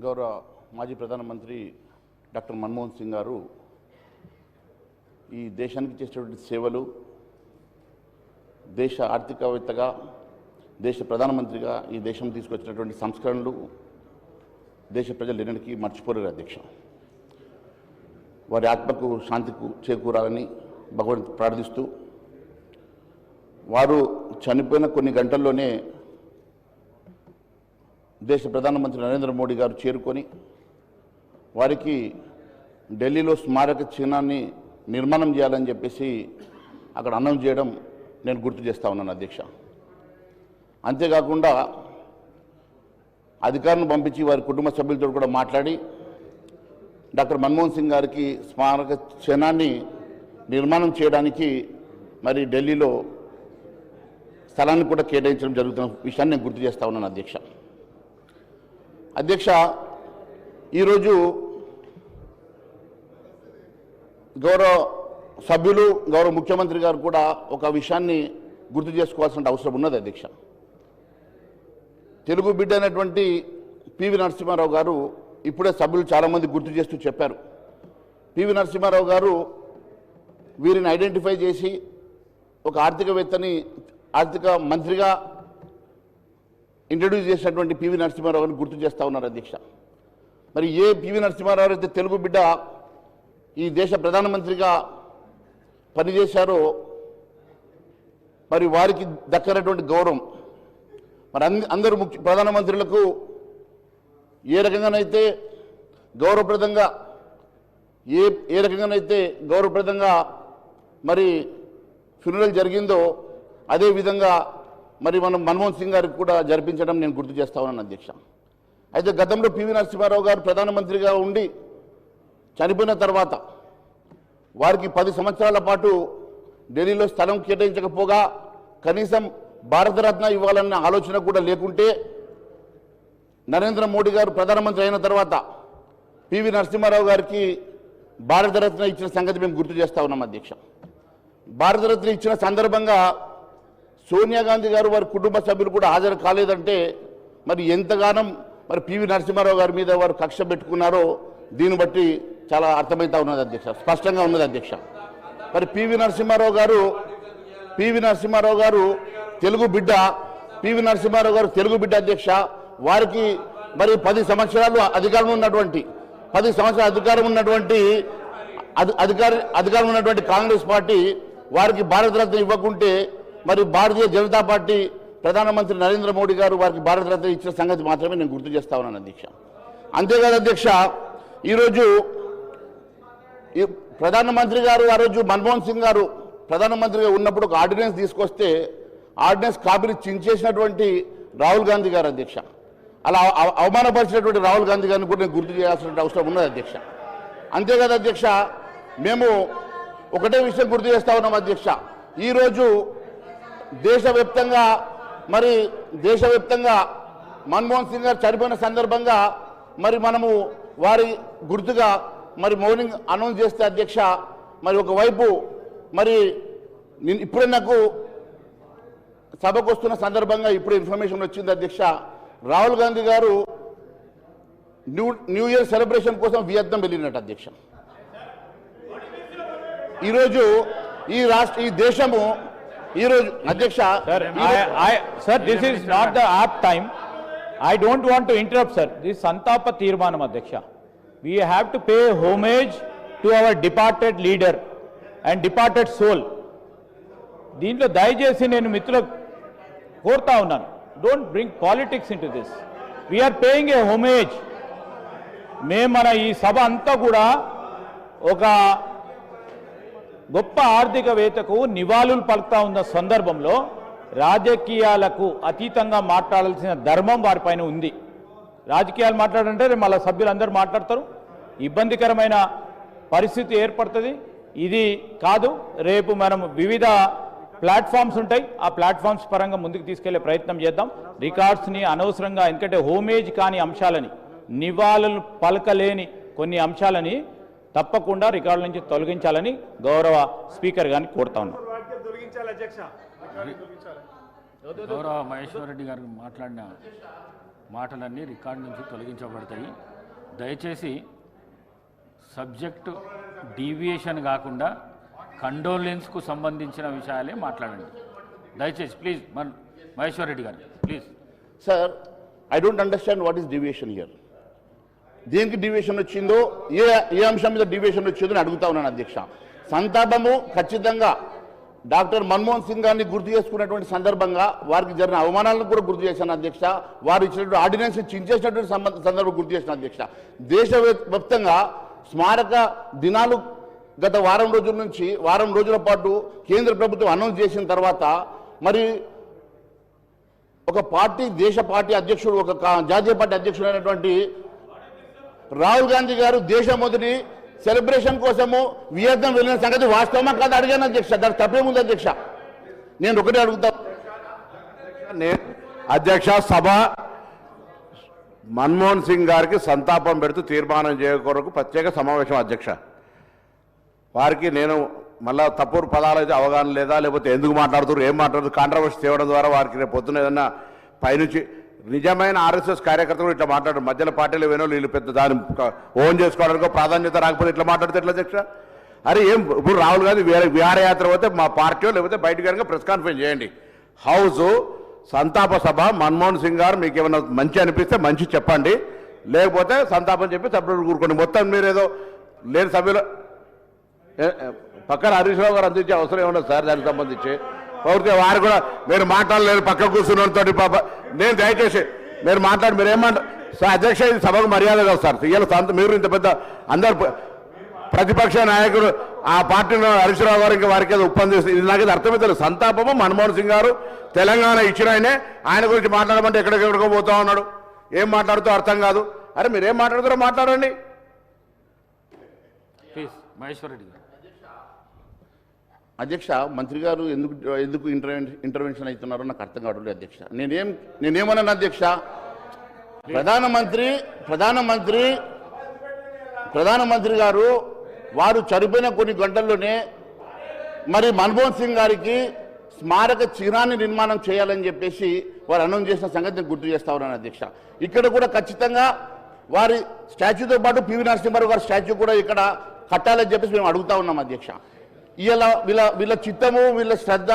గౌరవ మాజీ ప్రధానమంత్రి డాక్టర్ మన్మోహన్ సింగ్ గారు ఈ దేశానికి చేసినటువంటి సేవలు, దేశ ఆర్థికవేత్తగా, దేశ ప్రధానమంత్రిగా ఈ దేశం తీసుకొచ్చినటువంటి సంస్కరణలు దేశ ప్రజలు ఎన్నటికీ మర్చిపోలేరు అధ్యక్ష. వారి ఆత్మకు శాంతికు చేకూరాలని భగవంతు ప్రార్థిస్తూ, వారు చనిపోయిన కొన్ని గంటల్లోనే దేశ ప్రధానమంత్రి నరేంద్ర మోడీ గారు చేరుకొని వారికి ఢిల్లీలో స్మారక చిహ్నాన్ని నిర్మాణం చేయాలని చెప్పేసి అక్కడ అనౌన్స్ చేయడం నేను గుర్తు చేస్తా ఉన్నాను అధ్యక్ష. అంతేకాకుండా అధికారులను పంపించి వారి కుటుంబ సభ్యులతో కూడా మాట్లాడి డాక్టర్ మన్మోహన్ సింగ్ గారికి స్మారక చిహ్నాన్ని నిర్మాణం చేయడానికి మరి ఢిల్లీలో స్థలాన్ని కూడా కేటాయించడం జరుగుతున్న విషయాన్ని నేను గుర్తు చేస్తా ఉన్నాను అధ్యక్ష. అధ్యక్ష, ఈరోజు గౌరవ సభ్యులు, గౌరవ ముఖ్యమంత్రి గారు కూడా ఒక విషయాన్ని గుర్తు చేసుకోవాల్సిన అవసరం ఉన్నది అధ్యక్ష. తెలుగు బిడ్డ అయినటువంటి పివి నరసింహారావు గారు ఇప్పుడే సభ్యులు చాలామంది గుర్తు చేస్తూ చెప్పారు. పివి నరసింహారావు గారు వీరిని ఐడెంటిఫై చేసి ఒక ఆర్థికవేత్తని ఆర్థిక మంత్రిగా ఇంట్రడ్యూస్ చేసినటువంటి పివి నరసింహారావు గారిని గుర్తు చేస్తూ ఉన్నారు అధ్యక్ష. మరి ఏ పివి నరసింహారావు అయితే తెలుగు బిడ్డ ఈ దేశ ప్రధానమంత్రిగా పనిచేశారో మరి వారికి దక్కనటువంటి గౌరవం మరి అందరూ ప్రధానమంత్రులకు ఏ రకంగానైతే గౌరవప్రదంగా ఏ రకంగానైతే గౌరవప్రదంగా మరి ఫ్యూనరల్ జరిగిందో అదేవిధంగా మరి మనం మన్మోహన్ సింగ్ గారికి కూడా జరిపించడం నేను గుర్తు చేస్తా ఉన్నాను అధ్యక్ష. అయితే గతంలో పివి నరసింహారావు గారు ప్రధానమంత్రిగా ఉండి చనిపోయిన తర్వాత వారికి 10 సంవత్సరాల పాటు ఢిల్లీలో స్థలం కేటాయించకపోగా కనీసం భారతరత్న ఇవ్వాలన్న ఆలోచన కూడా లేకుంటే నరేంద్ర మోడీ గారు ప్రధానమంత్రి అయిన తర్వాత పివి నరసింహారావు గారికి భారతరత్న ఇచ్చిన సంగతి మేము గుర్తు చేస్తా ఉన్నాం అధ్యక్ష. భారతరత్న ఇచ్చిన సందర్భంగా సోనియా గాంధీ గారు వారి కుటుంబ సభ్యులు కూడా హాజరు కాలేదంటే మరి ఎంతగానం మరి పివి నరసింహారావు గారి మీద వారు కక్ష పెట్టుకున్నారో దీన్ని బట్టి చాలా అర్థమవుతా ఉన్నది అధ్యక్ష, స్పష్టంగా ఉన్నది అధ్యక్ష. మరి పివి నరసింహారావు గారు తెలుగు బిడ్డ, పివి నరసింహారావు గారు తెలుగు బిడ్డ అధ్యక్ష. వారికి మరి 10 సంవత్సరాలు అధికారం ఉన్నటువంటి అధికారం ఉన్నటువంటి కాంగ్రెస్ పార్టీ వారికి భారతరత్న ఇవ్వకుంటే మరి భారతీయ జనతా పార్టీ ప్రధానమంత్రి నరేంద్ర మోడీ గారు వారికి భారతరత్న ఇచ్చిన సంగతి మాత్రమే నేను గుర్తు చేస్తా ఉన్నాను అధ్యక్ష. అంతేకాదు అధ్యక్ష, ఈరోజు ప్రధానమంత్రి గారు ఆ రోజు మన్మోహన్ సింగ్ గారు ప్రధానమంత్రిగా ఉన్నప్పుడు ఒక ఆర్డినెన్స్ తీసుకొస్తే ఆర్డినెన్స్ కాపీని చించేసినటువంటి రాహుల్ గాంధీ గారు అధ్యక్ష. అలా అవమానపరిచినటువంటి రాహుల్ గాంధీ గారిని కూడా నేను గుర్తు చేయాల్సిన అవసరం ఉన్నది అధ్యక్ష. అంతేకాదు అధ్యక్ష, మేము ఒకటే విషయం గుర్తు చేస్తా ఉన్నాం అధ్యక్ష. ఈరోజు దేశవ్యాప్తంగా మన్మోహన్ సింగ్ గారు చనిపోయిన సందర్భంగా మరి మనము వారి గుర్తుగా మరి మౌనింగ్ అనౌన్స్ చేస్తే అధ్యక్ష, మరి ఒకవైపు మరి ఇప్పుడే నాకు సభకు వస్తున్న సందర్భంగా ఇప్పుడు ఇన్ఫర్మేషన్ వచ్చింది అధ్యక్ష, రాహుల్ గాంధీ గారు న్యూ ఇయర్ సెలబ్రేషన్ కోసం వియత్నాం వెళ్ళినట్టు అధ్యక్ష. ఈరోజు ఈ దేశము ఈరోజు అధ్యక్ష, sir this is not the apt time. I don't want to interrupt sir. This సంతాప తీర్మానం అధ్యక్ష. We have to pay homage to our departed leader and departed soul. దీంట్లో దయచేసి నేను మిత్రులకు కోరుతా ఉన్నాను, don't bring politics into this. We are paying a homage. మన ఈ సభ అంతా కూడా ఒక గొప్ప ఆర్థికవేత్తకు నివాళులు పలుకుతా ఉన్న సందర్భంలో రాజకీయాలకు అతీతంగా మాట్లాడాల్సిన ధర్మం వారిపైన ఉంది. రాజకీయాలు మాట్లాడంటే మళ్ళీ సభ్యులందరూ మాట్లాడతారు, ఇబ్బందికరమైన పరిస్థితి ఏర్పడుతుంది. ఇది కాదు, రేపు మనం వివిధ ప్లాట్ఫామ్స్ ఉంటాయి, ఆ ప్లాట్ఫామ్స్ పరంగా ముందుకు తీసుకెళ్లే ప్రయత్నం చేద్దాం. రికార్డ్స్ని అనవసరంగా, ఎందుకంటే హోమేజ్ కాని అంశాలని, నివాళులు పలకలేని కొన్ని అంశాలని తప్పకుండా రికార్డుల నుంచి తొలగించాలని గౌరవ స్పీకర్ గారిని కోరుతా ఉన్నాం. గౌరవ మహేశ్వర్ రెడ్డి గారు మాట్లాడిన మాటలన్నీ రికార్డు నుంచి తొలగించబడతాయి. దయచేసి సబ్జెక్టు డీవియేషన్ కాకుండా కండోలెన్స్కు సంబంధించిన విషయాలే మాట్లాడండి దయచేసి. ప్లీజ్ మహేశ్వర్ రెడ్డి గారు please. Sir, I don't understand what is deviation here. దేనికి డివియేషన్ వచ్చిందో, ఏ అంశం మీద డివియేషన్ వచ్చిందో అని అడుగుతా ఉన్నాను అధ్యక్ష. సంతాపము ఖచ్చితంగా డాక్టర్ మన్మోహన్ సింగ్ గారిని గుర్తు చేసుకున్నటువంటి సందర్భంగా వారికి జరిగిన అవమానాలను కూడా గుర్తు చేశాను అధ్యక్ష. వారు ఇచ్చినటువంటి ఆర్డినెన్స్ చించేసినటువంటి సందర్భం గుర్తు చేసిన అధ్యక్ష. దేశవ్యాప్తంగా స్మారక దినాలు గత వారం రోజుల పాటు కేంద్ర ప్రభుత్వం అనౌన్స్ చేసిన తర్వాత మరి ఒక పార్టీ, దేశ పార్టీ అధ్యక్షుడు, ఒక జాతీయ పార్టీ అధ్యక్షుడు అయినటువంటి రాహుల్ గాంధీ గారు దేశం మొదటి సెలబ్రేషన్ కోసము వియత్నాం వెళ్ళిన సంగతి వాస్తవమా కాదు అడిగాను అధ్యక్ష. దానికి తప్పేముంది అధ్యక్ష? నేను ఒకటే అడుగుతా. అధ్యక్ష, సభ మన్మోహన్ సింగ్ గారికి సంతాపం పెడుతూ తీర్మానం చేయకొరకు ప్రత్యేక సమావేశం అధ్యక్ష. వారికి నేను మళ్ళా తప్పుడు పదాలు అయితే అవగాహన లేదా, లేకపోతే ఎందుకు మాట్లాడుతున్నారు, ఏం మాట్లాడుతున్నారు, కాంట్రవర్సీ తేవడం ద్వారా వారికి రేపు పొద్దున ఏదన్నా పైనుంచి నిజమైన ఆర్ఎస్ఎస్ కార్యకర్తలు ఇట్లా మాట్లాడారు. మధ్యలో పార్టీలు వేనో వీళ్ళు పెద్ద దాన్ని ఓన్ చేసుకోవడానికి ప్రాధాన్యత రాకపోతే ఇట్లా మాట్లాడితే ఎట్లా అధ్యక్ష? అరే ఏం ఇప్పుడు రాహుల్ గాంధీ విహారయాత్ర పోతే మా పార్టీ లేకపోతే బయటకు కనుక ప్రెస్ కాన్ఫరెన్స్ చేయండి. హౌస్ సంతాప సభ మన్మోహన్ సింగ్ గారు మీకు ఏమైనా మంచి అనిపిస్తే మంచి చెప్పండి, లేకపోతే సంతాపం చెప్పి సభ్యులు కూరుకోండి. మొత్తం మీరేదో లేని సభ్యులు పక్కన హరీష్ రావు గారు అందించే అవసరం ఏమన్నా సార్ దానికి సంబంధించి పూర్తిగా వారు కూడా మీరు మాట్లాడలేరు పక్క కూర్చున్నతో పాప. నేను దయచేసి మీరు మీరేమంటారు సార్ అధ్యక్ష, ఇది సభకు మర్యాద కాదు సార్. ఇవాళ మీరు ఇంత పెద్ద అందరు ప్రతిపక్ష నాయకుడు ఆ పార్టీలో హరీష్ రావు గారు ఇంకా వారికి ఒప్పందిస్తుంది. ఇది నాకు అర్థమవుతుంది. సంతాపము మన్మోహన్ సింగ్ గారు తెలంగాణ ఇచ్చిన ఆయన గురించి మాట్లాడమంటే ఎక్కడికెక్కడికో పోతా ఉన్నాడు. ఏం మాట్లాడుతూ అర్థం కాదు. అరే మీరేం మాట్లాడుతారో మాట్లాడండి ప్లీజ్. మహేశ్వర్ రెడ్డి గారు. అధ్యక్ష, మంత్రి గారు ఎందుకు ఇంటర్వెన్షన్ అవుతున్నారో నాకు అర్థం కావట్లేదు అధ్యక్ష. నేనేమన్నాను అధ్యక్ష? ప్రధానమంత్రి గారు వారు చనిపోయిన కొన్ని గంటల్లోనే మరి మన్మోహన్ సింగ్ గారికి స్మారక చిహ్నాన్ని నిర్మాణం చేయాలని చెప్పేసి వారు అనౌన్స్ చేసిన సంగతిని గుర్తు చేస్తా ఉన్నాను అధ్యక్ష. ఇక్కడ కూడా ఖచ్చితంగా వారి స్టాచ్యూతో పాటు పివి నరసింహారావు గారి స్టాచ్యూ కూడా ఇక్కడ కట్టాలని చెప్పేసి మేము అడుగుతా ఉన్నాం అధ్యక్ష. ఇలా వీళ్ళ చిత్తము, వీళ్ళ శ్రద్ధ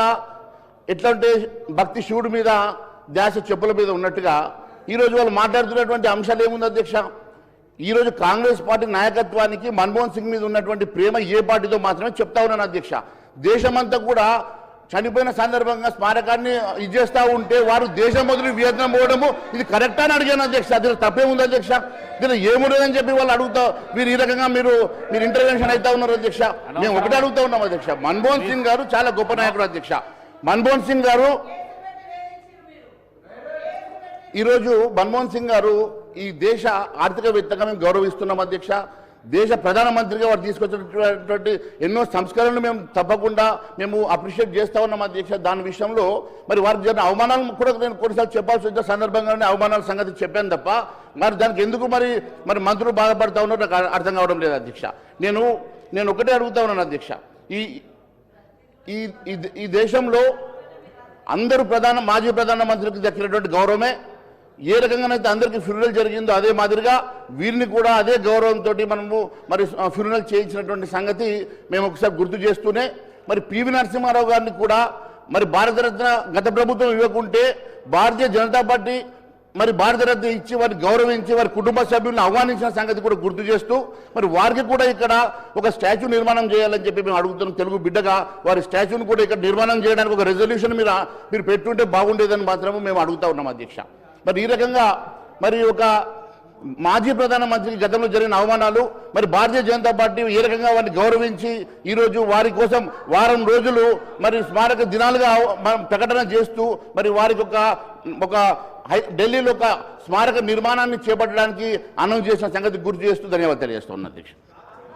ఎట్లంటే భక్తి శివుడి మీద ధ్యాస చెప్పుల మీద ఉన్నట్టుగా ఈరోజు వాళ్ళు మాట్లాడుతున్నటువంటి అంశాలు ఏముంది అధ్యక్ష? ఈరోజు కాంగ్రెస్ పార్టీ నాయకత్వానికి మన్మోహన్ సింగ్ మీద ఉన్నటువంటి ప్రేమ ఏ పార్టీతో మాత్రమే చెప్తా ఉన్నాను అధ్యక్ష. దేశమంతా కూడా చనిపోయిన సందర్భంగా స్మారకాన్ని ఇచ్చేస్తూ ఉంటే వారు దేశం మొదలు వియత్నాం పోవడము ఇది కరెక్టా అని అడిగాను అధ్యక్ష. అది తప్పేముంది అధ్యక్ష? దీనిలో ఏముండదని చెప్పి వాళ్ళు అడుగుతా మీరు ఈ రకంగా మీరు ఇంటర్వెన్షన్ అవుతా ఉన్నారు అధ్యక్ష. మేము ఒకటే అడుగుతా ఉన్నాం అధ్యక్ష. మన్మోహన్ సింగ్ గారు చాలా గొప్ప నాయకుడు అధ్యక్ష. మన్మోహన్ సింగ్ గారు ఈరోజు ఈ దేశ ఆర్థికవేత్తగా మేము గౌరవిస్తున్నాం అధ్యక్ష. దేశ ప్రధానమంత్రిగా వారు తీసుకొచ్చినటువంటి ఎన్నో సంస్కరణలు మేము తప్పకుండా అప్రిషియేట్ చేస్తూ ఉన్నాం అధ్యక్ష. దాని విషయంలో మరి వారికి జరిగిన అవమానాలు కూడా నేను కొన్నిసార్లు చెప్పాల్సి వచ్చిన సందర్భంగానే అవమానాల సంగతి చెప్పాను తప్ప మరి దానికి ఎందుకు మరి మంత్రులు బాధపడతా ఉన్నారో నాకు అర్థం కావడం లేదు అధ్యక్ష. నేను ఒకటే అడుగుతా ఉన్నాను అధ్యక్ష. ఈ దేశంలో అందరూ మాజీ ప్రధానమంత్రికి దక్కినటువంటి గౌరవమే ఏ రకంగానైతే అందరికీ ఫ్యూనరల్ జరిగిందో అదే మాదిరిగా వీరిని కూడా అదే గౌరవంతో మరి ఫ్యూనరల్ చేయించినటువంటి సంగతి మేము ఒకసారి గుర్తు చేస్తూనే మరి పివి నరసింహారావు గారిని కూడా మరి భారతరత్న గత ప్రభుత్వం ఇవ్వకుంటే భారతీయ జనతా పార్టీ మరి భారతరత్న ఇచ్చి వారిని గౌరవించి వారి కుటుంబ సభ్యులను ఆహ్వానించిన సంగతి కూడా గుర్తు చేస్తూ మరి వారికి కూడా ఇక్కడ ఒక స్టాచ్యూ నిర్మాణం చేయాలని చెప్పి మేము అడుగుతున్నాం. తెలుగు బిడ్డగా వారి స్టాచ్యూని కూడా ఇక్కడ నిర్మాణం చేయడానికి ఒక రెజల్యూషన్ మీరు పెట్టుంటే బాగుండేదని మాత్రమే మేము అడుగుతా ఉన్నాం అధ్యక్ష. మరి ఈ రకంగా మరి ఒక మాజీ ప్రధానమంత్రికి గతంలో జరిగిన అవమానాలు మరి భారతీయ జనతా పార్టీ ఏ రకంగా వారిని గౌరవించి ఈరోజు వారి కోసం వారం రోజులు మరి స్మారక దినాలుగా ప్రకటన చేస్తూ మరి వారికి ఒక ఢిల్లీలో ఒక స్మారక నిర్మాణాన్ని చేపట్టడానికి అనౌన్స్ చేసిన సంగతి గుర్తు చేస్తూ ధన్యవాదాలు తెలియజేస్తున్నాను అధ్యక్ష.